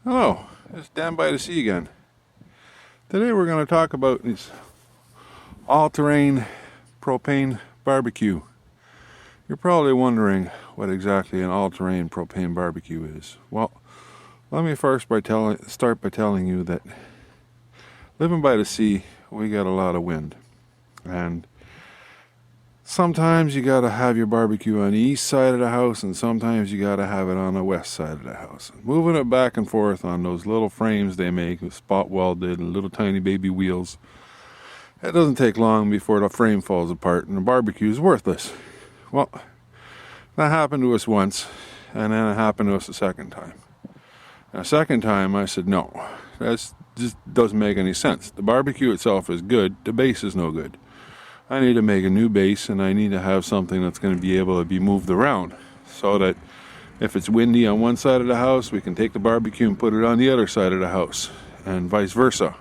Hello, it's Dan by the Sea again. Today we're going to talk about this all-terrain propane barbecue. You're probably wondering what exactly an all-terrain propane barbecue is. Well, let me first start by telling you that living by the sea, we get a lot of wind. And sometimes you gotta have your barbecue on the east side of the house, and sometimes you gotta have it on the west side of the house. Moving it back and forth on those little frames they make with spot welded and little tiny baby wheels, it doesn't take long before the frame falls apart and the barbecue is worthless. Well, that happened to us once, and then it happened to us a second time. And a second time I said, no, that just doesn't make any sense. The barbecue itself is good, the base is no good. I need to make a new base, and I need to have something that's going to be able to be moved around so that if it's windy on one side of the house, we can take the barbecue and put it on the other side of the house, and vice versa.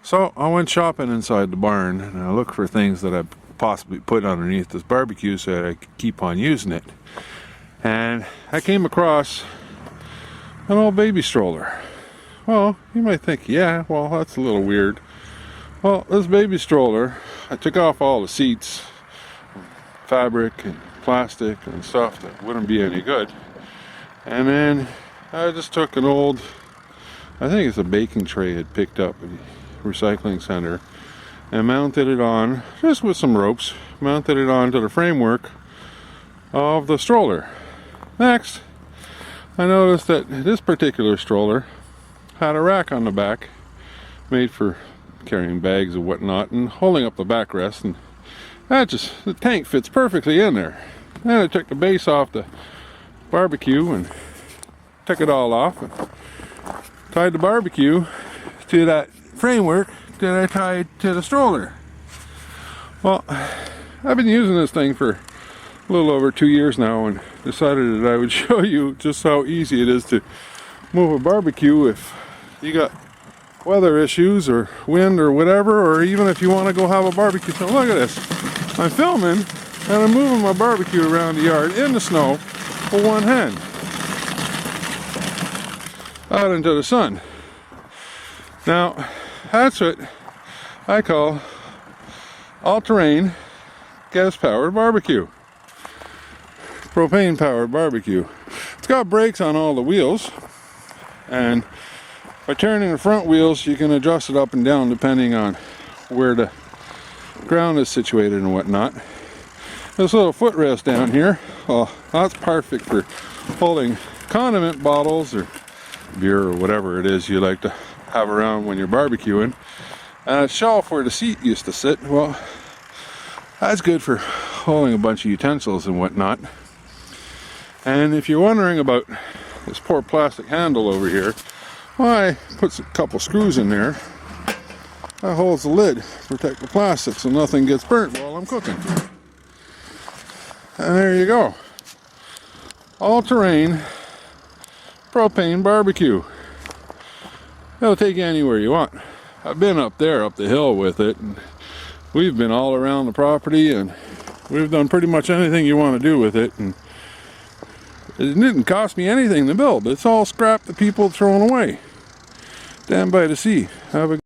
So I went shopping inside the barn, and I looked for things that I possibly put underneath this barbecue so that I could keep on using it. And I came across an old baby stroller. Well, you might think, yeah, well, that's a little weird. Well, this baby stroller, I took off all the seats, fabric and plastic and stuff that wouldn't be any good. And then I just took an old, I think it's a baking tray I'd picked up at the recycling center, and mounted it on, just with some ropes, mounted it onto the framework of the stroller. Next, I noticed that this particular stroller had a rack on the back made for carrying bags and whatnot, and holding up the backrest, and the tank fits perfectly in there. Then I took the base off the barbecue and took it all off and tied the barbecue to that framework that I tied to the stroller. Well, I've been using this thing for a little over 2 years now, and decided that I would show you just how easy it is to move a barbecue if you got weather issues or wind or whatever, or even if you want to go have a barbecue. So look at this. I'm filming and I'm moving my barbecue around the yard in the snow with one hand out into the sun. Now that's what I call all-terrain gas-powered barbecue, propane-powered barbecue. It's got brakes on all the wheels, and by turning the front wheels, you can adjust it up and down depending on where the ground is situated and whatnot. This little footrest down here, well, that's perfect for holding condiment bottles or beer or whatever it is you like to have around when you're barbecuing. And a shelf where the seat used to sit, well, that's good for holding a bunch of utensils and whatnot. And if you're wondering about this poor plastic handle over here, well, I put a couple screws in there. That holds the lid, protect the plastic so nothing gets burnt while I'm cooking. And there you go. All-terrain propane barbecue. It'll take you anywhere you want. I've been up there, up the hill with it, and we've been all around the property, and we've done pretty much anything you want to do with it. And it didn't cost me anything to build. It's all scrap that people are throwing away. Down by the sea. Have a